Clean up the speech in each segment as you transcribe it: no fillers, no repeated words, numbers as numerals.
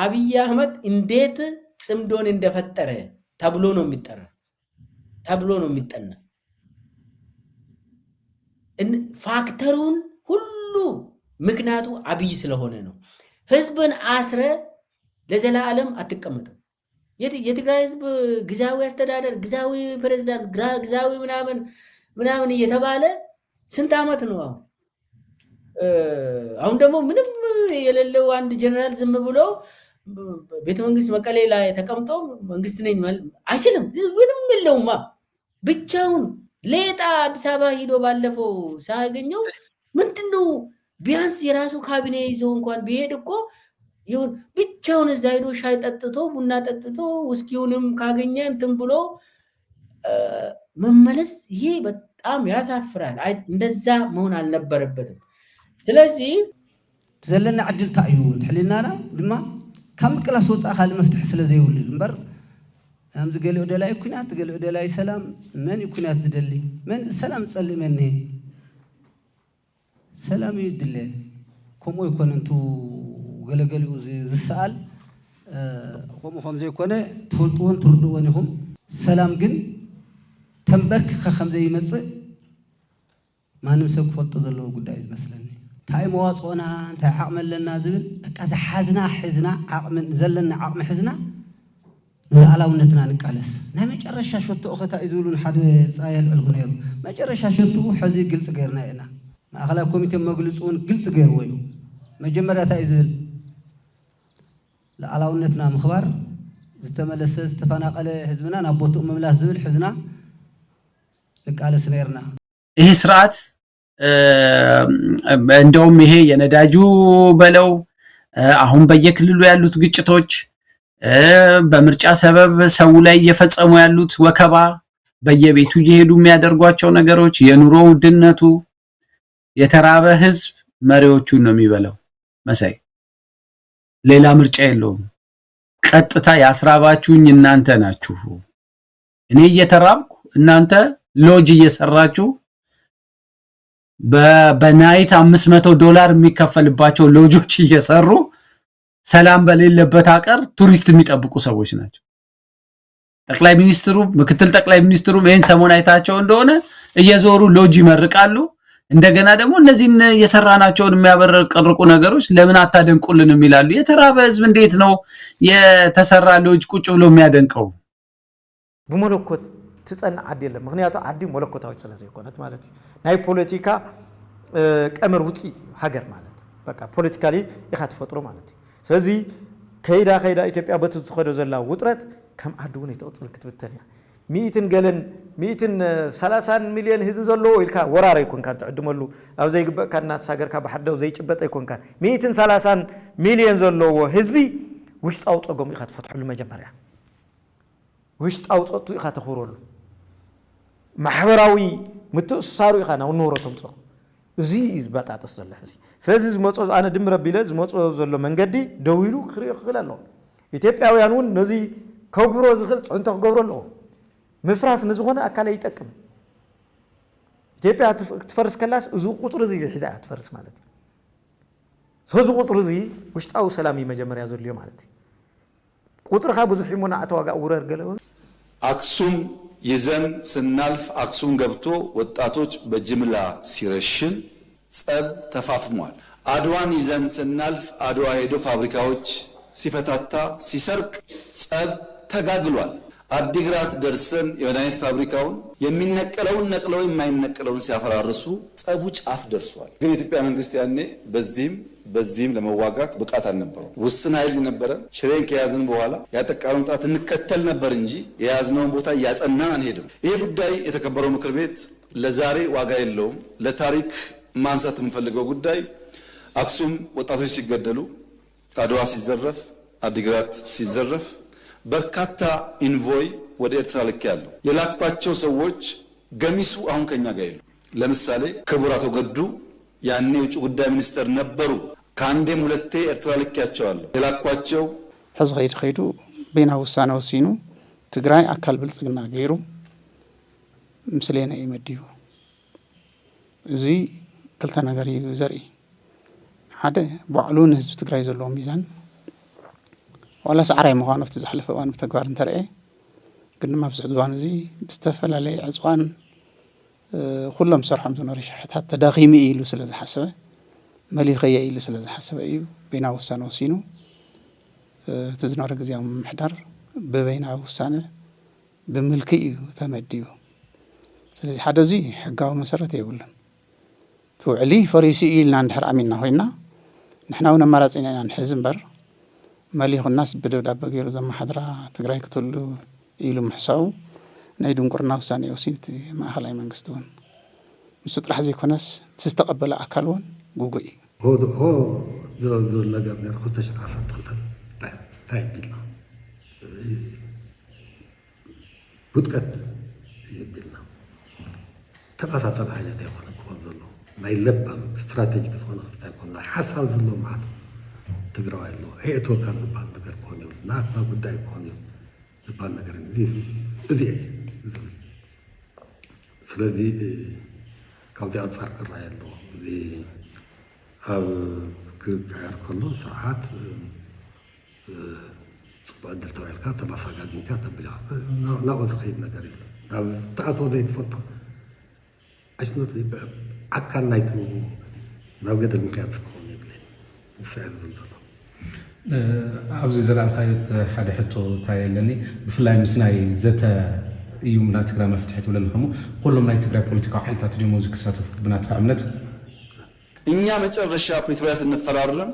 አብይ አህመድ እንዴት ጽምዶን እንደፈጠረ ተብሎ ነው የሚጠራ ተብሎ ነው የሚጠና ፋክተሩን ሁሉ ምክንያቱ አብይ ስለሆነ ነው ህዝብን አስረ ለዘላለም አትቀመጥም የትግራይ ህዝብ ግዛዊ አስተዳደር ግዛዊ ፕሬዝዳንት ግዛዊ ምናምን እየተባለ ስንት አመት ነው አሁን ደግሞ ምንም የሌለው አንድ ጀነራል ዝም ብሎ ቤተ መንግስት መቀሌ ላይ ተቀምጦ መንግስት ነኝ አይችልም ምንም የለውማ ብቻውን ሌጣ አዲስ አበባ ሄዶ ባለፈው ሳያገኘው ምንድነው ቢያንስ የራሱ ካቢኔ ይዞ እንኳን ቢሄድ እኮ ይሁን ብቻውን እዛ ሄዶ ሻይ ጠጥቶ ቡና ጠጥቶ ውስኪውንም ካገኘ እንትን ብሎ መመለስ ይሄ በጣም ያሳፍራል እንደዛ መሆን አልነበረበትም ስለዚህ ዘለና عدل ታዩ ትሕሊናና ድማ ከም ክላስ ወፃ ካል መፍትሕ ስለዘይውል እንበር امز قال له دلاي كنات قال له دلاي سلام من يكونات زدلي من سلام تصلي مني سلام يدله كم يكون انتو قالوا زي السؤال هم زي يكون تفلطون تردونهم سلام جن تنبرك خم زي مص ما نمسك فلطو زلو قداي مثلا تاي مواصونا تاي عقمل لنا زبل كذا حزنا عقم زلنا عقم حزنا على نقالس نامي جرشا شوتو اختا يزولون حد صايل الغنيرو ما جرشا شوتو حزي قلص غيرنا هنا ما اخلا كوميتي مغلصون قلص غير ويو مجمريا تايزل لعلاونتنا مخبار زتملس استفناقل حزبنا نابوتو مملاس زبل حزنا نقالس غيرنا ይሄ ስርዓት እንደውም ይሄ የነዳጁ በለው አሁን በየክልሉ ያሉት ግጭቶች በምርጫ ሰበብ ሰው ላይ እየፈጸሙ ያሉት ወከባ በየቤቱ እየሄዱ የሚያደርጓቸው ነገሮች የኑሮ ውድነቱ የተራበ ህዝብ መሪዎቹን ነው የሚበላው መሳይ ሌላ ምርጫ የለውም ቀጥታ ያስራባችሁኝ እናንተ ናችሁ እኔ እየተራብኩ እናንተ ሎጅ እየሰራችሁ በናይት $500 የሚከፈልባቸው ሎጆች እየሰሩ ሰላም በሌለበት አቀር ቱሪስት የሚጠብቁ ሰዎች ናቸው ጠቅላይ ሚኒስትሩ ምክትል ጠቅላይ ሚኒስትሩ ይሄን ሰሞን አይታቸው እንደሆነ እየዞሩ ሎጅ ይመርቃሉ እንደገና ደግሞ እነዚህን የሰራናቸውን የሚያበረቀርቁ ነገሮች ለምን አታደንቁልንም ይላሉ የተራበ ህዝብ እንዴት ነው የተሰራ ሎጅ ቁጭ ብሎ የሚያደንቀው በመለኮት ትጸና አይደለም ምክንያቱ አዲ መለኮታዊ ስለዚህ ኮነት ማለት ናይ ፖለቲካ ቀመር ውጪ ሀገር ማለት በቃ ፖለቲካሊ ይካት ፈጥሮ ማለት ስለዚህ ከይዳ ኢትዮጵያ በትዝኸዶ ዘላ ውጥረት ከም አዱን የተወጽል ክትብተኛ 130 ሚሊዮን ህዝብ ዘሎ ኢልካ ወራራ ይኮን ካን ተዕድመሉ ኣብ ዘይግበእ ካና ተሳገርካ በሐደው ዘይጭበጠ ይኮን ካን 130 ሚሊዮን ዘለዎ ህዝቢ ውሽጣው ጾጎም ይካት ፈትحሉ መጀመሪያ ውሽጣው ጾቱ ይካት ተخورሉ ማህበራዊ ምትሳሩ ይካና ወኖሮቶም ጾ እዚ ይዝባጣጥስ ዘላ እዚ ስለዚህ ዝመጾ አነ ድምረ ቢለ ዝመጾ ዘሎ መንገዲ ደውይሉ ክሪኦ ክላሎ ኢትዮጵያውያኑን ነዚ ከግብሮ ዝኽል ጽንቶ ከገብረሎ ምፍራስ ንዝኾነ አካል ይጠቅም ኢትዮጵያ ትፈርስ ከላስ እዚ ቁጥር እዚ ሒዛ ትፈርስ ማለት ሶዚ ቁጥር እዚ ውሽጣው ሰላም መጀመሪያ ዘልዮ ማለት ቁጥርካ ብዙሕ ይሞና አተዋጋ ውረር ገለው አክሱም ይዘን ስናልፍ አክሱም ገብቶ ወጣቶች በጅምላ ሲረሽን ጸብ ተፋፍሟል አድዋን ይዘን ስናልፍ አድዋ ሄዶ ፋብሪካዎች ሲፈታታ ሲሰርቅ ጸብ ተጋግሏል አዲግራት ደርሰን የመድኃኒት ፋብሪካውን የሚነቀለውን ነቅለው የማይነቀለውን ሲያፈራርሱ ጸቡ ጫፍ ደርሷል ግን የኢትዮጵያ መንግስት ያኔ በዚህም ለመዋጋት ብቃት አልነበረው ውስን ኃይል ነበረ ሽሬን ከያዝን በኋላ ያጠቃውን ጣት እንከተል ነበር እንጂ የያዝነውን ቦታ ያጸናን አንሄድም ይሄ ጉዳይ የተከበረው ምክር ቤት ለዛሬ ዋጋ የለውም ለታሪክ ማንሳት የምፈልገው ጉዳይ አክሱም ወጣቶች ሲገደሉ አድዋ ሲዘረፍ አዲግራት ሲዘረፍ በርካታ ኢንቮይ ወደ ኤርትራ ልክ ያለው የላኳቸው ሰዎች ገሚሱ አሁን ከኛ ጋር ይሉ ለምሳሌ ክቡር አቶ ገዱ ያኔ ውጭ ጉዳይ ሚኒስተር ነበሩ ካንዴም ሁለቴ ኤርትራ ልክ ያቸዋለሁ የላኳቸው ህዝብ ኸይዱ በእና ውሳኔ ወሲኑ ትግራይ አካል ብልጽግና ገይሩ ምስሌና ይመድዩ እዚ ክልተ ነገር ዘርኢ ሓደ ባዕሉን ህዝብ ትግራይ ዘሎ ሚዛን ولا سعري مخانو تزحلف وان بتكبار انترئي قلنا ما بزح دوان زي بستفل علي عزوان كلهم صرحهم زنوري شرحت حتى داخيمي إيلو سلز حسبه ملي خيا إيلو سلز حسبه إيو بينا وسانو سينو تزنور قزيام محدر ببينا وسانه بملكي إيو تمديو سلز حدا زي حقاو مسارة يقولن توعلي فريسي إيلنا ندحر أميننا هوينا نحنا هنا مرازينا نحزم بر مالي الناس بدو دابا غيرو زعما حضره تግራይ ክትሉ ኢሉ ምሕሳው ናይ ድንቁርና ውሳኔ ወሲንቲ ማእኸላይ መንግስትውን ምስ ጥራሕ ዘይኮነስ ተስተቀበለ አካልውን ጉጉይ هو ذو ነገር ነር ኩልተሽ ዓሰርተ ክልተ ታይቢልና ውጥቀት ይብልና ተባሳሰብ ዓይነት ይኾነ ኮዘሎ ናይ ለባ ስትራቴጂክ ዝኾነ ክፍታ ይኮነ ሓሳብ ዘሎ ማለት تقرأ إنه هي توكل بعض نقدر كونيو ناك ما بدأ كونيو بعض نقدر ذي سلذي كودي أنصار كرّاي إنه ذي أو كير كله ساعات صباح دلتا الكاتب بس قاعدين كاتب بلا لا وزخيد نقدرين لا تعطوا ذي تفضل عشان نطلب أكل نايتو لا قدر مكاتب كونيو بلين نساعد بنزل ኣብዚ ዘላልካዮት ሓደ ሕቶ ታየለኒ ብፍላይ ምስ ናይ ዘተ እዩ ናይ ትግራይ መፍትሒ ትብለልኹም ኩሎም ናይ ትግራይ ፖለቲካዊ ሓይልታት ዲሞ ዝክሳተፉ ብናትካ እምነት እኛ መጨረሻ ፕሪቶሪያ ስንፈራረም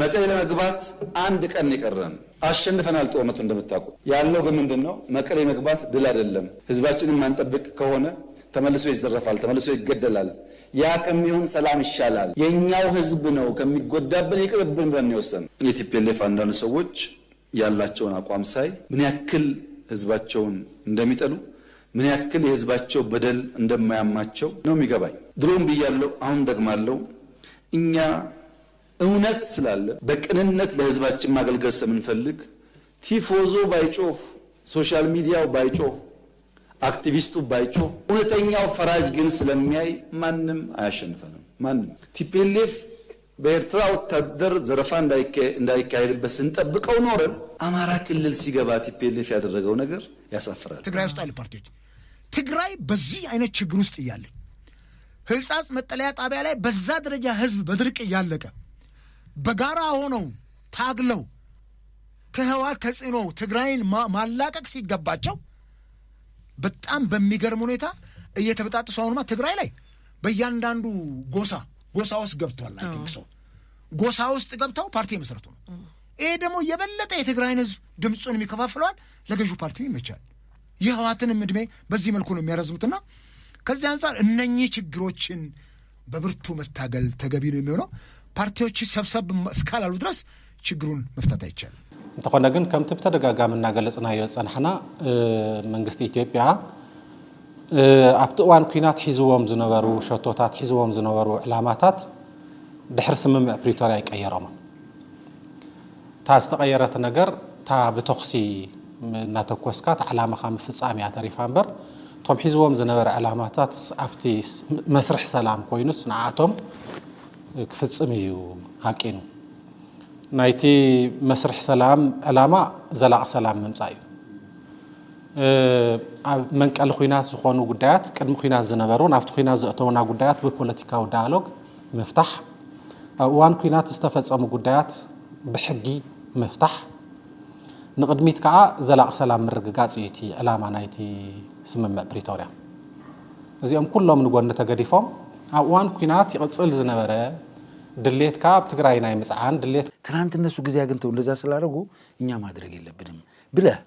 መቀሌ ለመግባት አንድ ቀን ይቀረን አሸንፈናል ጦርነቱ እንደምታውቁ ያለው ግን ምንድነው መቀሌ መግባት ድል አይደለም ህዝባችንን ማንጠብቅ ከሆነ ተመልሶ ይዘረፋል ተመልሶ ይገደላል ያ ከሚሆን ሰላም ይሻላል የኛው ህዝብ ነው ከሚጎዳብን ይቅርብን ብለን ይወሰን የቲፒኤልኤፍ አንዳንድ ሰዎች ያላቸውን አቋም ሳይ ምን ያክል ህዝባቸውን እንደሚጠሉ ምን ያክል የህዝባቸው በደል እንደማያማቸው ነው የሚገባኝ ድሮም ብያለሁ አሁን ደግማለሁ እኛ እውነት ስላለ በቅንነት ለህዝባችን ማገልገል ስለምንፈልግ ቲፎዞ ባይጮህ ሶሻል ሚዲያው ባይጮህ አክቲቪስቱ ባይጮህ እውነተኛው ፈራጅ ግን ስለሚያይ ማንም አያሸንፈንም ማንም ቲፒኤልኤፍ በኤርትራ ወታደር ዘረፋ እንዳይካሄድበት ስንጠብቀው ኖረን አማራ ክልል ሲገባ ቲፒኤልኤፍ ያደረገው ነገር ያሳፍራል ትግራይ ውስጥ ያሉ ፓርቲዎች ትግራይ በዚህ አይነት ችግር ውስጥ እያለ ህጻጽ መጠለያ ጣቢያ ላይ በዛ ደረጃ ህዝብ በድርቅ እያለቀ በጋራ ሆነው ታግለው ከህወሓት ተጽዕኖ ትግራይን ማላቀቅ ሲገባቸው በጣም በሚገርም ሁኔታ እየተበጣጠሱ አሁንማ ትግራይ ላይ በእያንዳንዱ ጎሳ ውስጥ ገብቷል አይ ቲንክ ሶ ጎሳ ውስጥ ገብተው ፓርቲ መስርቱ ነው ይሄ ደግሞ የበለጠ የትግራይን ህዝብ ድምጹን የሚከፋፍለዋል ለገዢው ፓርቲ ይመቻል የህወሓትንም እድሜ በዚህ መልኩ ነው የሚያረዝሙትና ከዚህ አንፃር እነኚህ ችግሮችን በብርቱ መታገል ተገቢ ነው የሚሆነው ፓርቲዎች ሰብሰብ እስካላሉ ድረስ ችግሩን መፍታት አይቻልም እንተኾነ ግን ከምቲ ብተደጋጋሚ እናገለጽናዮ ጸንሐና መንግስቲ ኢትዮጵያ ኣብቲ እዋን ኩናት ሒዝዎም ዝነበሩ ሸቶታት ሒዝዎም ዝነበሩ ዕላማታት ድሕሪ ስምምዕ ፕሪቶሪያ ይቀየሮም ታ ዝተቀየረት ነገር ታ ብተኽሲ እናተኮስካ ዕላማኻ ምፍጻምያ ተሪፋ እምበር ቶም ሒዝዎም ዝነበረ ዕላማታት ኣብቲ መስርሕ ሰላም ኮይኑስ ንዓቶም ክፍጽም እዩ ሃቂኑ ናይቲ መስርሕ ሰላም ዕላማ ዘላቕ ሰላም ምምጻእ እዩ ኣብ መንቀል ኩናት ዝኾኑ ጉዳያት ቅድሚ ኩናት ዝነበሩ ናብቲ ኩናት ዘእተውና ጉዳያት ብፖለቲካዊ ዳያሎግ ምፍታሕ ኣብ እዋን ኩናት ዝተፈጸሙ ጉዳያት ብሕጊ ምፍታሕ ንቅድሚት ከዓ ዘላቕ ሰላም ምርግጋጽ እዩ እቲ ዕላማ ናይቲ ስምምዕ ፕሪቶሪያ እዚኦም ኩሎም ንጎኒ ተገዲፎም ኣብ እዋን ኩናት ይቕጽል ዝነበረ ድሌት ካብ ትግራይ ናይ ምጽዓን ድሌት ትናንት እነሱ ጊዜ አግኝተው እንደዛ ስላደረጉ እኛ ማድረግ የለብንም ብለህ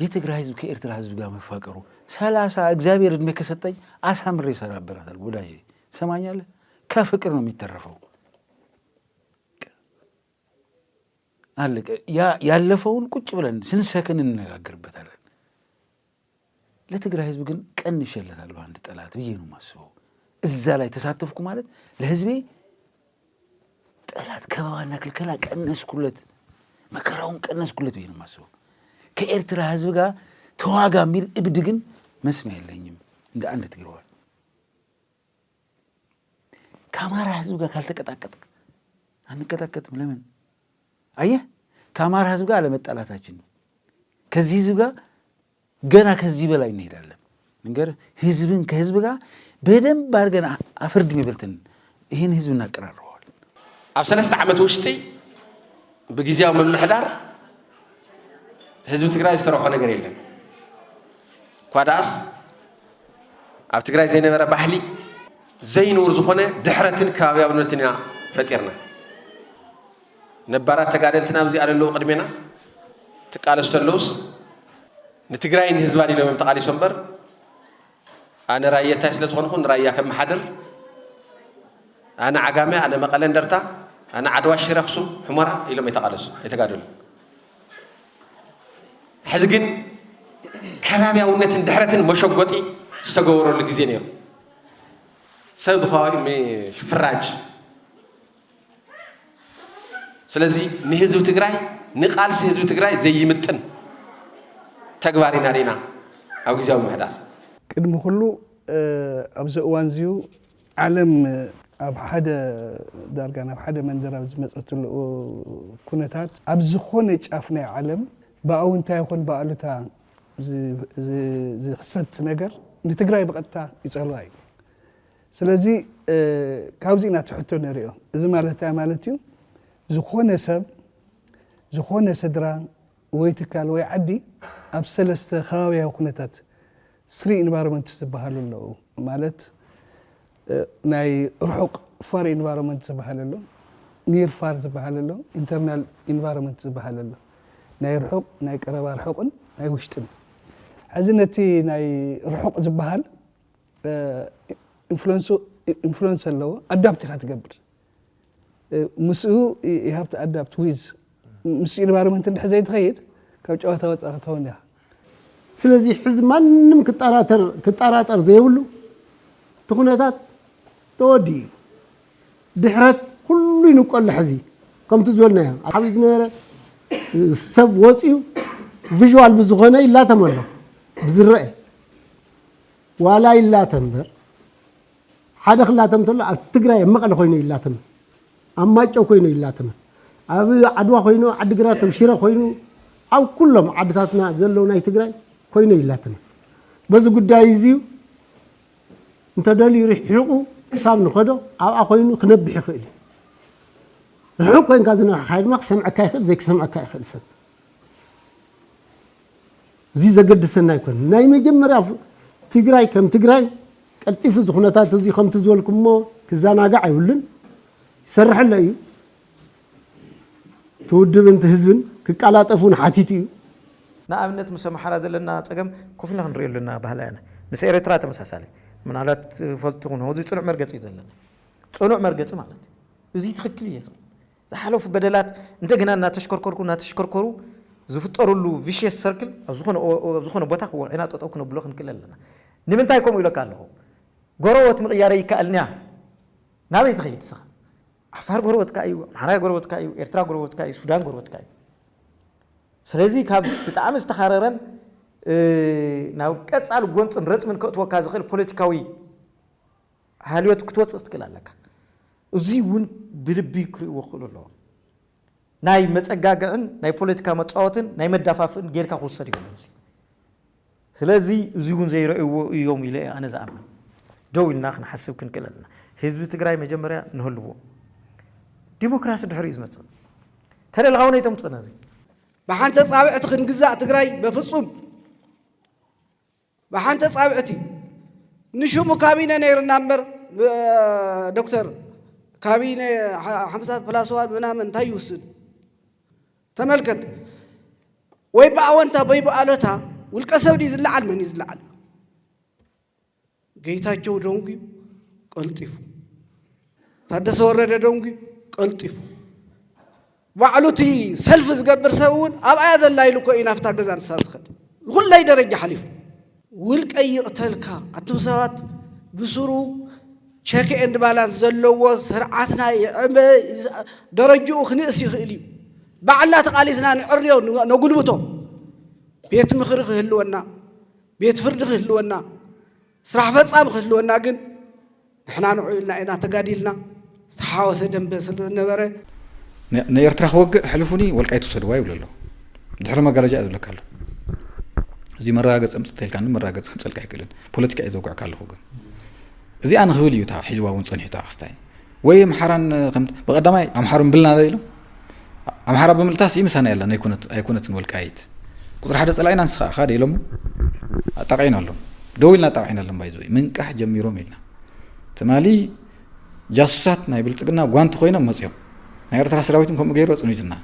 የትግራይ ህዝብ ከኤርትራ ህዝብ ጋር መፋቀሩ 30 እግዚአብሔር እድሜ ከሰጠኝ አሳምሬ ይሰራበታል ወዳጄ ሰማኛለህ ከፍቅር ነው የሚተረፈው አለቀ ያለፈውን ቁጭ ብለን ስንሰከን እንነጋገርበታለን ለትግራይ ህዝብ ግን ቀንሼለታለሁ አንድ ጠላት ብዬ ነው ማስበው እዛ ላይ ተሳተፍኩ ማለት ለህዝቤ ጠላት ከባዋና ክልከላ ቀነስኩለት መከራውን ቀነስኩለት ብዬ ነው ማስበው ከኤርትራ ህዝብ ጋር ተዋጋ ሚል እብድ ግን መስሚያ የለኝም እንደ አንድ ትግረዋል ከአማራ ህዝብ ጋር ካልተቀጣቀጥ አንቀጣቀጥም ለምን አየህ ከአማራ ህዝብ ጋር አለመጣላታችን ነው። ከዚህ ህዝብ ጋር ገና ከዚህ በላይ እንሄዳለን። ነገር ህዝብን ከህዝብ ጋር በደንብ አድርገን አፍርድ የሚበልትን ይህን ህዝብ እናቀራረዋል። ኣብ 3 ዓመት ውሽጢ ብግዚያዊ ምምሕዳር ህዝብ ትግራይ ዝተረኸ ነገር የለን። ኳዳስ ኣብ ትግራይ ዘይነበረ ባህሊ ዘይንውር ዝኾነ ድሕረትን ከባቢያውነትን ኢና ፈጢርና። ነባራት ተጋደልትና ኣብዚ ኣለዉ ቅድሜና ትቃለሱ ተለውስ ንትግራይን ህዝባን ኢሎም ተቃሊሶ እምበር ኣነ ራየታይ ስለ ዝኾንኩ ንራያ ከም መሓድር ኣነ ዓጋመ ኣነ መቐለ እንደርታ ኣነ ዓድዋ ሽረ ኣክሱም ሕመራ ኢሎም የተቃለሱ የተጋደሉ ሕዚ ግን ከባቢያውነትን ድሕረትን መሸጎጢ ዝተገበረሉ ግዜ ነይሩ። ሰብ ብኸባቢ ፍራጅ ስለዚ ንህዝቢ ትግራይ ንቃልሲ ህዝቢ ትግራይ ዘይምጥን ተግባር ኢና ሪና ኣብ ግዜያዊ ምሕዳር ቅድሚ ኩሉ ኣብዚ እዋን እዚኡ ዓለም ኣብ ሓደ ዳርጋ ናብ ሓደ መንደር ኣብ ዝመፀትሉ ኩነታት ኣብ ዝኾነ ጫፍ ናይ ዓለም ብኣውንታ ይኹን ብኣሉታ ዝኽሰት ነገር ንትግራይ ብቐጥታ ይፀልዋ እዩ። ስለዚ ካብዚ ኢና ትሕቶ ንሪኦ። እዚ ማለት እዩ ዝኾነ ሰብ ዝኾነ ስድራ ወይ ትካል ወይ ዓዲ ኣብ 3 ከባቢያዊ ኩነታት ስሪ ኢንቫይሮንመንት ዝበሃሉ ኣለዉ። ማለት ናይ ርሑቕ ፋር ኢንቫይሮንመንት ዝበሃል ኣሎ፣ ኒር ፋር ዝበሃል ኣሎ፣ ኢንተርናል ኢንቫይሮንመንት ዝበሃል ኣሎ። ናይ ርሑቕ ናይ ቀረባ ርሑቕን ናይ ውሽጥን። ሕዚ ነቲ ናይ ርሑቕ ዝበሃል ኢንፍሉንስ ኣለዎ። ኣዳፕት ኢኻ ትገብር ምስኡ ይሃብቲ ኣዳፕት ዊዝ ምስ ኢንቫይሮንመንት እንድሕር ዘይትኸይድ ካብ ጨዋታ ወፃኢ ክትኸውን ኢኻ። ስለዚ ሕዚ ማንም ክጠራጠር ዘይብሉ እቲ ኩነታት ተወዲኡ ድሕረት ኩሉ ይንቀሉ። ሕዚ ከምቲ ዝበልናዮ ዓብዪ ዝነበረ ሰብ ወፂኡ ቪዥዋል ብዝኾነ ይላተም ኣሎ ብዝርአ ዋላ ይላተም እምበር ሓደ ክላተም እንተሎ ኣብ ትግራይ ኣብ መቐለ ኮይኑ ይላተም፣ ኣብ ማይጨው ኮይኑ ይላተም፣ ኣብ ዓድዋ ኮይኑ ዓዲግራት ኣብ ሽረ ኮይኑ ኣብ ኩሎም ዓድታትና ዘለዉ ናይ ትግራይ ኮይኑ ይላተም። በዚ ጉዳይ እዚዩ እንተደልዩ ርሒቑ ክሳብ ንኸዶ ኣብኣ ኮይኑ ክነብሕ ይኽእል እዩ። ርሑቕ ኮንካ ዝነብሕካ ድማ ክሰምዐካ ይኽእል ዘይክሰምዐካ ይኽእል ሰብ። እዚ ዘገድሰና ኣይኮነ ናይ መጀመርያ ትግራይ ከም ትግራይ ቀልጢፉ እዚ ኩነታት እዚ ከምቲ ዝበልኩም እሞ ክዘናጋዕ ኣይብሉን ይሰርሐሎ እዩ። ትውድብን ህዝብን ክቃላጠፉን ሓቲት እዩ። ንኣብነት ምስ ኣምሓራ ዘለና ፀገም ኮፍ ኢልና ክንሪኦ ኣለና ባህላና ምስ ኤርትራ ተመሳሳሊ ምናልባት ፈልጥኹን እዚ ፅኑዕ መርገፂ እዩ ዘለና ፅኑዕ መርገፂ ማለት እዩ። እዚ ትክክል እዩ። ዝሓለፉ በደላት እንደገና እናተሽከርከሩ ዝፍጠሩሉ ቪሽየስ ሰርክል ኣብ ዝኾነ ቦታ ክወዒና ጠጠው ክነብሎ ክንክእል ኣለና። ንምንታይ ከምኡ ኢለካ ኣለኹ ጎረቤት ምቕያር ይከኣልና ናበይ ትኸይድ ንስኻ? ዓፋር ጎረቤትካ እዩ፣ ኣምሓራ ጎረቤትካ እዩ፣ ኤርትራ ጎረቤትካ እዩ፣ ሱዳን ጎረቤትካ እዩ። ስለዚ ካብ ብጣዕሚ ዝተኻረረን ናብ ቀፃል ጎንፅን ረፅምን ከእትወካ ዝኽእል ፖለቲካዊ ሃልዮት ክትወፅእ ትክእል ኣለካ። እዚ እውን ብልቢ ክርእይዎ ክእሉ ኣለዎ። ናይ መፀጋግዕን ናይ ፖለቲካ መፃወትን ናይ መዳፋፍን ጌርካ ክውሰድ ይኽእል እዩ። ስለዚ እዚ እውን ዘይረእይዎ እዮም ኢለ ኣነ ዝኣምን። ደው ኢልና ክንሓስብ ክንክእል ኣለና። ህዝቢ ትግራይ መጀመርያ ንህልዎ ዲሞክራሲ ድሕሪ እዩ ዝመፅእ ተደልኻውን ኣይተምፅእና እዚ ብሓንተ ፃብዕቲ ክንግዛእ ትግራይ በፍፁም ብሓንተ ፃብዕቲ ንሽሙ ካቢነ ነይርና እምበር ዶክተር ካቢነ 50+1 ምናምን እንታይ ይውስድ ተመልከት። ወይ ብኣወንታ ወይ ብኣሎታ ውልቀ ሰብ ዲ ዝለዓል መን እዩ ዝለዓል? ጌታቸው ደንጉ ቀልጢፉ፣ ታደሰ ወረደ ደንጉ ቀልጢፉ፣ ባዕሉቲ ሰልፍ ዝገብር ሰብ እውን ኣብ ኣያ ዘላ ኢሉ ኮ ኢናፍታ ገዛ ንሳ ዝኸድ ኩላይ ደረጃ ሓሊፉ ውልቀ ይቕተልካ ኣቶም ሰባት ብስሩ ቸክ ኤንድ ባላንስ ዘለዎ ስርዓትና ይዕበ ደረጅኡ ክንእስ ይኽእል እዩ። ባዕላ ተቃሊስና ንዕርዮ ነጉልብቶ ቤት ምኽሪ ክህልወና ቤት ፍርዲ ክህልወና ስራሕ ፈጻሚ ክህልወና ግን ንሕና ንዑ ኢልና ኢና ተጋዲልና ተሓወሰ ደንበ ስለ ዝነበረ نيرترا خوج حلفوني والقيت وصدوا يقول له دحر ما جرجع يقول لك له زي مرة جت أمس تلك عنه مرة جت خمسة لك يقولن بوليتيكا إذا وقع كله هو زي أنا خولي يتها حجوا ونصني يتها خستاي ويا محرن خمت بقدامي أمحرن بلنا ليلو أمحر بملتاس يمسنا يلا نيكونت والقيت قدر حدث العين أنسخ خاد يلهم تقعين لهم دولنا تقعين لهم بايزوي من كح جميرو منا تمالي جاسوسات ما يبلتقنا قوانت خوينا مزيم نيرترا سراويتم كم غيرو صنيتنا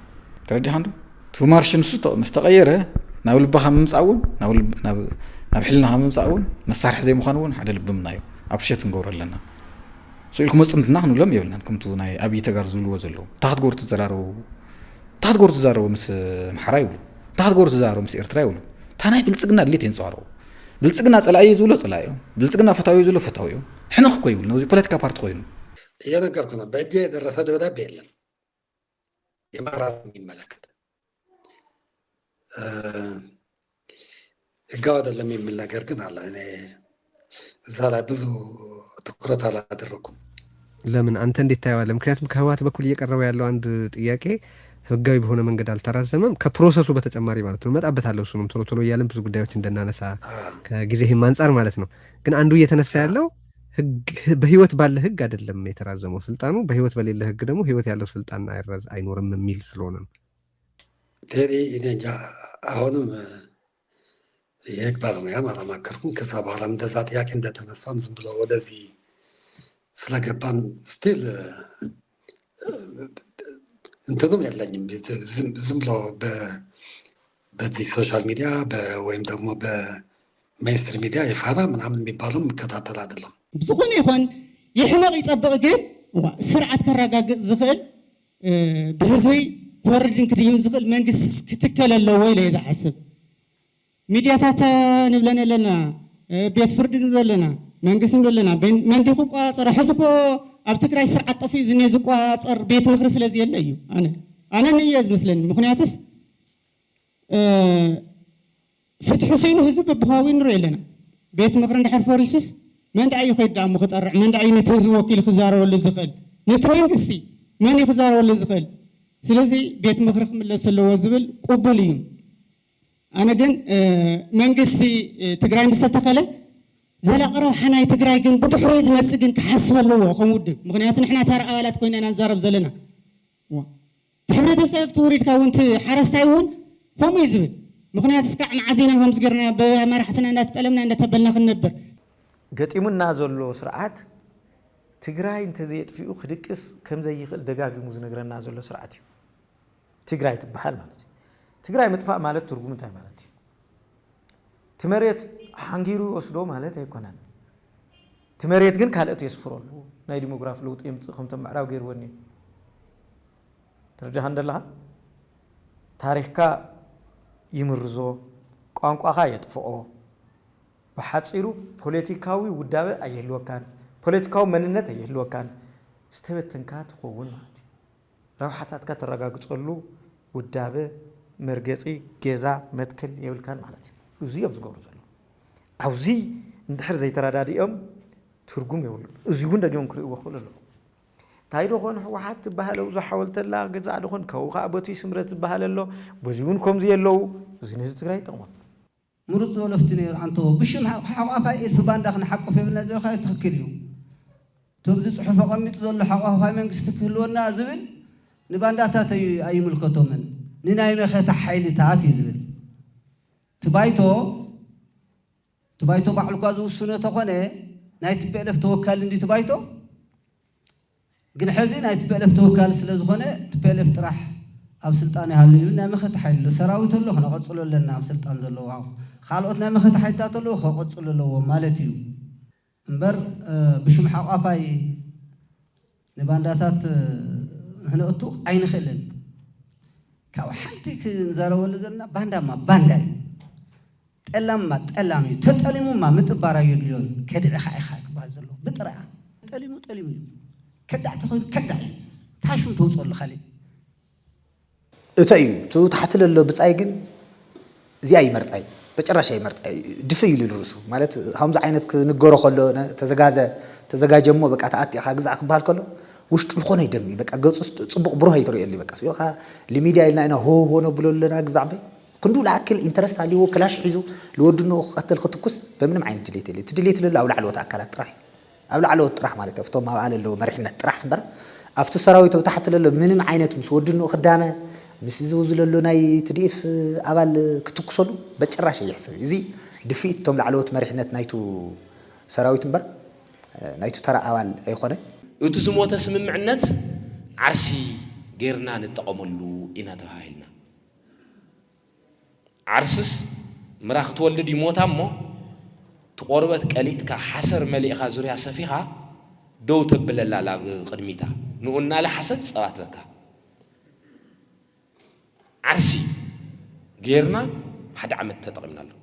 ترجع عنده تو مارشن سوت مستغيره ناول بخام مصاون ناول حلنا هم مصاون مسارح زي مخانون حدا لب منايو ابشيت نغور لنا سئلكم مصمتنا نحن لم يبلنا كنتو ناي ابي تغرزلو وزلو تحت غور تزارو مس محراي يبلو تحت غور تزارو مس إرترا يبلو تاناي بلصقنا ليت ينصارو بلصقنا صلاي يزولو صلايو بلصقنا فتاوي يزولو فتاويو حنا خو يبلو نوزي بوليتيكا بارت خوينو يا نكركنا بدي درس هذا ولا بيلن يمارات يملكت الجواد اللي من النجار كده على يعني زال بزو تكرت على دركم لمن أنت اللي تعلم كنت مكهوات بكل يقرب يالله عند إياكي هجاي بهونه من قدال ترى الزمن كبروسس وبتجمعي مالته ما تقبل على وسنم تلو يالله بزو قدامك عندنا نسا كجزء ما نصار مالتنا كن عنده يتنسى له بهيوت بالله هج قاعد لما يترازموا سلطانه بهيوت بالله هج دمو هيوت يالله سلطان عرز عينور من ميل سلونا تري إذا جاء هونم هيك بعضهم يا ما كركون كسب على مدزات ياكن ده تنصان زبلا ودزي سلاجبان ستيل انتظم يلانيم زبلا بدي سوشيال ميديا وين دمو بميستر ميديا يفعل من عمل بيبالهم كتاتل عدلا بسخون يخون يحمق يصبغ جد سرعة كراجع زخل بهزوي وردين كريم زغل منجس كتكل اللوي ليه حسب ميدياتها نبلنا لنا بيت فرد نبلنا منجس نبلنا بين من دقوا صراحة زكوا أبتكر سرعة طفي زني زكوا صار بيت مخرس لزي الليو أنا نياز مثلاً مخنياتس فتح حسين هزب بخاوين ريلنا بيت مخرن دحر فوريسس من دعي خيد دعم مخترع من دعي نتهز وكيل خزار ولا زخل نترين قصي من يخزار ولا زخل سلازي بيت مخرخ من اللي زبل قبوليهم أنا جن منجسي تجراي مستقلة زلا قرأ حنا تجراي جن بتحرز نفسجن كحسب الله خمود مغنيات نحنا ترى آلات كوينا نزارب زلنا تحمل تسافر توريد كونت حرس تايون فم يزبل مغنيات سكع معزينا هم سجرنا بمرحتنا أن تتألمنا أن تبلنا خنبر قط يمون نازل له سرعات تجراي أنت زيت في أخدكس كم زي دقائق مزنقرن نازل له سرعات تجراي تبحال مالتي تجراي متفق مالت ترجمة تاع مالتي تمريت حنجيرو أسلو مالت يكونن تمريت جن كالت يسفرون ناي ديموغراف لوط يمت خمسة معراو غير وني ترجع عند الله تاريخك يمرزو قانقا يطفئو بحصيرو ፖለቲካዊ ውዳበ አየልወካን ፖለቲካው መንነት አየልወካን ስተበተንካት ሆውን ማለት ረውሐታት ከተረጋግጸሉ ውዳበ መርገጺ ገዛ መትከል ይብልካን ማለት እዚ ይብዝገሩ ዘሎ አውዚ እንድሕር ዘይተራዳዲኦም ትርጉም ይውሉ እዚ ጉን ደጆን ክሪእዎ ክልሉ ታይዶ ኾን ህወሓት ባህለው ዘሐወልተላ ገዛ ደኾን ከውኻ ቦቲ ስምረት ባህለሎ በዚውን ከምዚ የለው እዚ ንዝ ትግራይ ጠቅሞ مرز ولفتني عنتو بشم حقافة في باندخن حقه في بنزل خاي تخكريو تبذ صحف قميت زول حقافة من قستكلونا زبل نبانداتا تي أي ملكتو من نناي مخيت حيلي تاتي زبل تبايتو بعلقو أزو السنة تقني نايت بألف توكال ندي تبايتو قل حزي نايت بألف توكال سلزخنة تبألف تراح أب سلطاني هالليلنا مخت حيل سراويت له خنا قصلوا لنا أب سلطان زلوا خالقنا مخت حيل تاتلو خا قصلوا له مالتيو امبر بشم حقافاي نبانداتات هنقطو عين خلل كاو حنتك نزارو لزنا بانداما بانداي تلامي تطلمو ما متبارا يليون كدع خايخاك بازلو بطرا تلمو كدع تخون كدع تاشم توصل خالي እተዩ ተታሕት ለሎ ብጻይ ግን እዚ አይ መርጻይ በጭራሽ አይ መርጻይ ድፍይ ልልሩሱ ማለት ሃምዛ አይነት ክንገሮ ከሎ ተዘጋጀሞ በቃ ተአት ያኻ ግዛዕ ክባል ከሎ وشت الخونة يدمي بقى قصص صبق بروها يتري اللي بقى سويها لميديا إلنا هو نبلو لنا جزعبي كندو لأكل إنترست عليه هو كلاش حيزو لود إنه قتل خطكوس بمن معين تدليت له أو لعلوت أكلات راح أو لعلوت راح مالته فتوم ما قال له مريحنا راح بر أفتو سراويته تحت له من معينة مسود إنه خدامه مسيزوز له ناي تديف أبل كتكسلو بتشرش يحسب يزي دفيت توم لعلوت مريحنا نايتو سراويت بر نايتو ترى أول أي خانة وتزمو تسمم عنت عرسي غيرنا نتقملو إنا تهايلنا عرسس مراخ تولد يموت أمه تقربت قليت كحسر ملئ خازوريا سفيها دو تبلل على قدميتا نقولنا له حسد صواتك عرسي غيرنا حد عمت تطقمنا له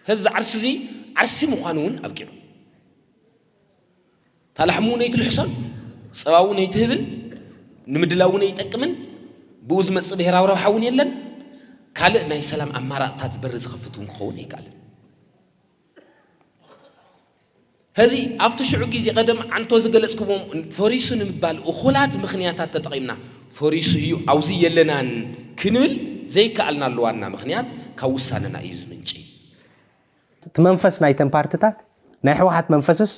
هذا عرسي عرسي مخانون أبكر تلحمون يت الحصان صواون يتهبن نمدلاون يتقمن بوز مصبه راو حاون يلن قال ناي سلام امارات تبرز خفتون خون يقال هذه افتشعو غيزي قدم عنتو زغلصكم فوريسو نمبال اخولات مخنياتات تطقيمنا فوريسو يو اوزي يلنان كنبل زي كالنا لوانا مخنيات كوساننا يز منجي تمنفس ناي تمبارتات ناي حوحات منفسس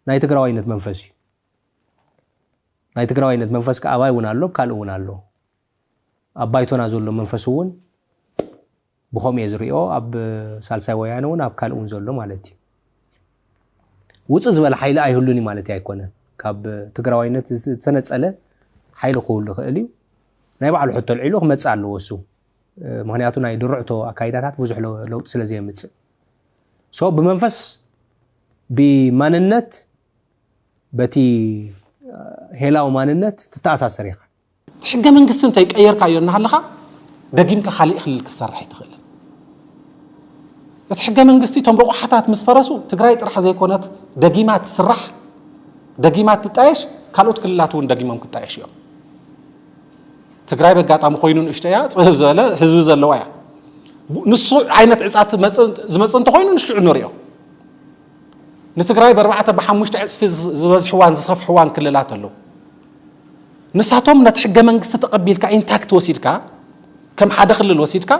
ناي تግራዋይነት መንፈስ ناي تግራዋይነት መንፈስ ከአባይ ወናሎ ካልኡናሎ አባይቶና ዘሎ መንፈስውን بخوم يزريو أب سالساي ويانون أب كالون زلو مالتي وتص ولا حيل أيهلوني مالتي أيكونه كاب تقراوينت سنة سأله حيل خول خالي نايب على حتى العلو ما تسأله وسو مهنياتو ناي درعتو أكايدات بوزح لو تسلزي متس سو بمنفس بماننت بتي هلا وماننت تتأسس سريعة تحجة من قصة تيك أير كايرنا هالخا دقيمك خالي خليك السرح يتخيل تحجة من قصتي تمرق حتى تمسفرسو تقرأي ترح زي كونات دقيمات تسرح دقيمات تتعيش كانوا تكلاتون دقيمة ممكن تعيش يوم تقرأي بقى طعم خوينون اشتيا صهب زلا حزب زلا ويا نصو عينة عزات زمزن تخوينون اشتعو نوريو نتقرأي بربعة بحموش تعيش في زوز حوان زصف حوان كللات له نساتهم نتحجة من قصة تقبل كإنتاكت وسيدك كم حدا خلل وسيدك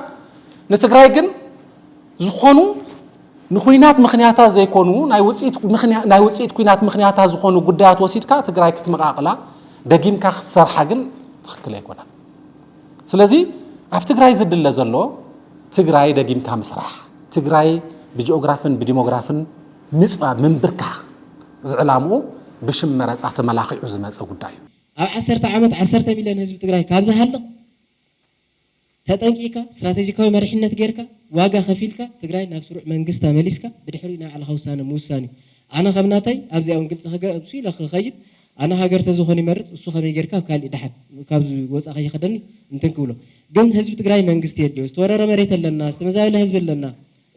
نتقرأي جن زخونو نخوينات مخنياتها زي كونو ناي وصيت كوينات مخنياتها زخونو قدات وسيدك تقرأي كتمقاقلا دقيم كخسر حاجن تخكل يكونا سلازي أب تقرأي زد اللي زلو تقرأي دقيم كمسرح تقرأي بجيوغرافن بديموغرافن نسبة من بركة زعلامو بشمرات أحت ملاقي عزمات أو قدايو أو 10 عامات 10 مليون حزب تقرأي كابزة هلق تطنقيكا استراتيجيكاوي مريحنت غيركا واغا خفيلكا تقرأي نفس روح منقستا مليسكا بدحرينا على خوسانا موساني أنا خبناتي أبزي أون قلت سي لخ خيب أنا هاجر تزوخني مرت السو خمي غيركا كالي دحب كابزو وصا خي خدني انتنكولو ግን ህዝብ ትግራይ መንግስት የለው ተወረረ መሬት ለና አስተመዛይለ ህዝብ ለና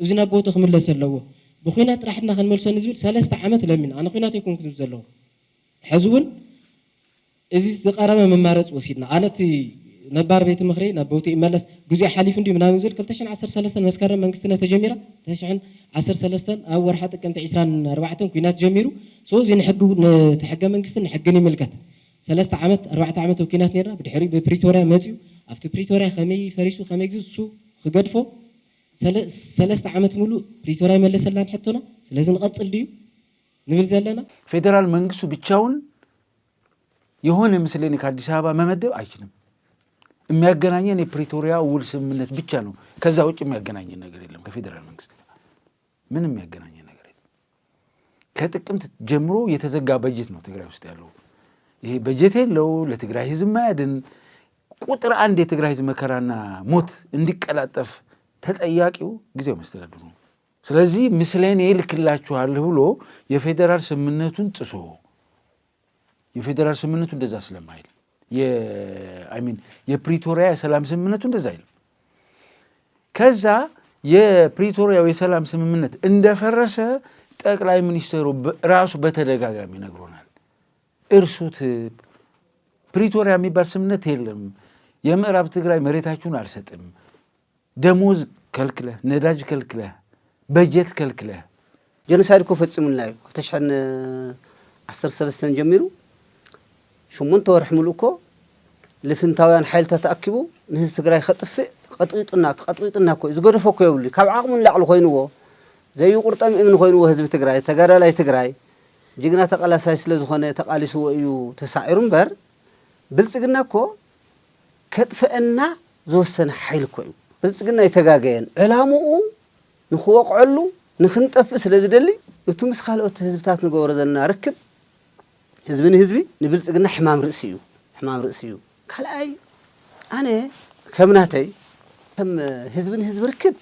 እዚና ቦቶ خملሰለዎ بخينات راحنا خنملسن ህዝብ 3 ዓመት ለምን أنا خينات يكون كتب زلو حزبون إذا تقرب من مارس وسيدنا أنا تي نبار بيت مخري نبوتي ملس جزء حليف ندي منام نزل كلتشن 10 سلسلة مسكرة منقستنا تجميرة تشعن 10 سلسلة أول حتى كم تعيسران 4 كينات جميرو سو زين حقو تحقق منقستنا حقني ملكت 3 عامات 4 عامات وكينات نيرة بدحري ببريتوريا ماتيو أفتو بريتوريا خمي فريسو خمي جزء سو خجدفو 3 عامات ملو بريتوريا ملس لنا حطونا لازم نقصل ديو نبرز لنا فيدرال منقسو بتشاون يهون مثلني كአዲስ አበባ መመደብ አይችልም የሚያገናኘን የፕሪቶሪያ ውል ስምምነት ብቻ ነው ከዛ ውጭ የሚያገናኘን ነገር የለም ከፌደራል መንግስት ምንም የሚያገናኘን ነገር የለም ከጥቅምት ጀምሮ የተዘጋ በጀት ነው ትግራይ ውስጥ ያለው ይሄ በጀት የለው ለትግራይ ህዝብ ማያድን ቁጥር አንድ የትግራይ ህዝብ መከራና ሞት እንዲቀላጠፍ ተጠያቂው ጊዜው መስተዳድሩ ነው ስለዚህ ምስለኔ ይልክላችኋል ብሎ የፌደራል ስምምነቱን ጥሶ የፌደራል ስምምነቱ እንደዛ ስለማይል የፕሪቶሪያ የሰላም ስምምነቱ እንደዛ አይል ከዛ የፕሪቶሪያው የሰላም ስምምነት እንደፈረሰ ጠቅላይ ሚኒስትሩ ራሱ በተደጋጋሚ ነግሮናል እርሱት ፕሪቶሪያ የሚባል ስምምነት የለም የምዕራብ ትግራይ መሬታችሁን አልሰጥም ደሞዝ ከልክለ ነዳጅ ከልክለ በጀት ከልክለ ጀኖሳይድ ኮ ፈጽሙልናዩ ከተሻን 13 ጀሚሩ 8 ወርሕ ሙሉእኮ لفنتاوያን حيلتا تأكبو نهز تግራይ خطفئ قطيطنا كو زغدفو كو يولي ካብ عقمن لاقل ኮይنዎ زي قرطم ابن ኮይنዎ ህዝብ ትግራይ ተጋዳላይ ትግራይ ጅግና ተቀላሳይ ስለ ዝኾነ ተቃሊስዎ እዩ ተሳዒሩ እምበር ብልጽግና ኮ ከጥፈአና ዝወሰነ ሓይል ኮ እዩ ብልጽግና ይተጋገየን ዕላሙኡ ንኽወቅዐሉ ንኽንጠፍእ ስለ ዝደሊ እቱ ምስ ካልኦት ህዝብታት ንገብሮ ዘለና ርክብ ህዝቢ ንህዝቢ ንብልጽግና ሕማም ርእሲ እዩ ካልኣይ ኣነ ከምናተይ ከም ህዝቢ ንህዝቢ ርክብ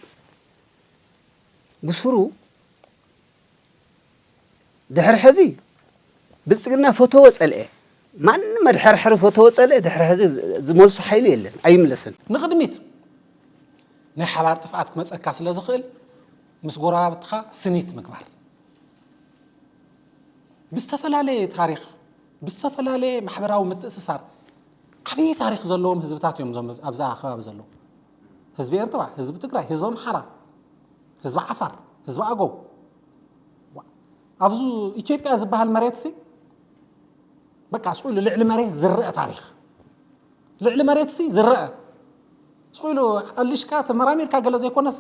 ብስሩ ድሕሪ ሕዚ ብልጽግና ፈተወ ጸልአ ማንም ድሕሪ ፈተወ ጸልአ ድሕሪ ሕዚ ዝመልሱ ሓይሊ የለን ኣይምለስን ንቕድሚት ናይ ሓባር ጥፍኣት ክመፀካ ስለ ዝኽእል ምስ ጎረባብትኻ ስኒት ምግባር ብዝተፈላለየ ታሪክ ብዝተፈላለየ ማሕበራዊ ምትእስሳር ዓብዪ ታሪክ ዘለዎም ህዝብታት እዮም ዞም ኣብዛ ከባቢ ዘለዉ ህዝቢ ኤርትራ ህዝቢ ትግራይ ህዝቢ ኣምሓራ ህዝቢ ዓፋር ህዝቢ ኣገው ኣብዙ ኢትዮጵያ ዝበሃል መሬት ሲ በቃ ስቁሉ ልዕሊ መሬት ዝርአ ታሪክ ልዕሊ መሬት ሲ ዝርአ ስቁሉ ኣሊሽካ ተመራሚርካ ገለ ዘይኮነስ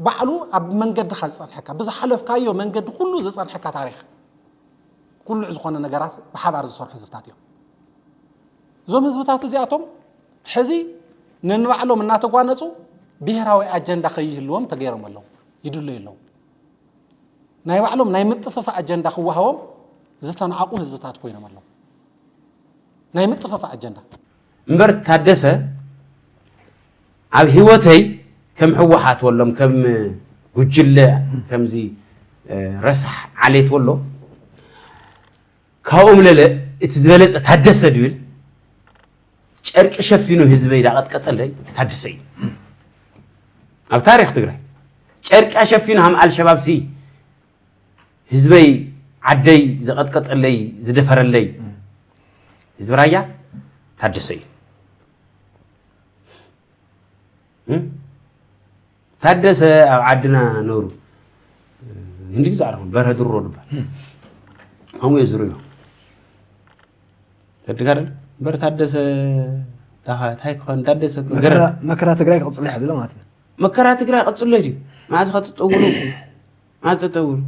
ባዕሉ ኣብ መንገድኻ ዝፀንሐካ ብዝሓለፍካዮ መንገዲ ኩሉ ዝፀንሐካ ታሪክ ኩሉ ዝኾነ ነገራት ብሓባር ዝሰርሑ ህዝብታት እዮም ዞም ህዝብታት እዚኣቶም ሕዚ ነንባዕሎም እናተጓነፁ ብሄራዊ ኣጀንዳ ከይህልዎም ተገይሮም ኣለዉ ይድለዩ ኣለዉ ናይ ባዕሎም ናይ ምጥፍፋ ኣጀንዳ ክወሃቦም ዝተነዓቁ ህዝብታት ኮይኖም ኣለዉ ናይ ምጥፍፋ ኣጀንዳ እምበር ታደሰ ኣብ ህይወተይ ከም ሕወሓት ወሎም ከም ጉጅለ ከምዚ ረሳሕ ዓሌት ወሎ ካብኦም ለለ እቲ ዝበለፀ ታደሰ ድብል ጨርቂ ሸፊኑ ህዝበይ ዳቀጥቀጠለይ ታደሰ እዩ ኣብ ታሪክ ትግራይ ጨርቂ ሸፊኑ ሃም አልሸባብ ሲ ህዝበይ ዓደይ ዘቀጥቀጠለይ ዝደፈረለይ ህዝብ ራያ ታደሰ እዩ ታደሰ ኣብ ዓድና ነሩ እንዲ ዛዕረኹ በረሀ ድሮ ድባል همو يزريو تدقارل بر تادس تاي كون تادس مكرا تقراي قصلي حزله ماتنا مكرا تقراي قصلي دي ما عاد خط تطولو ما تطول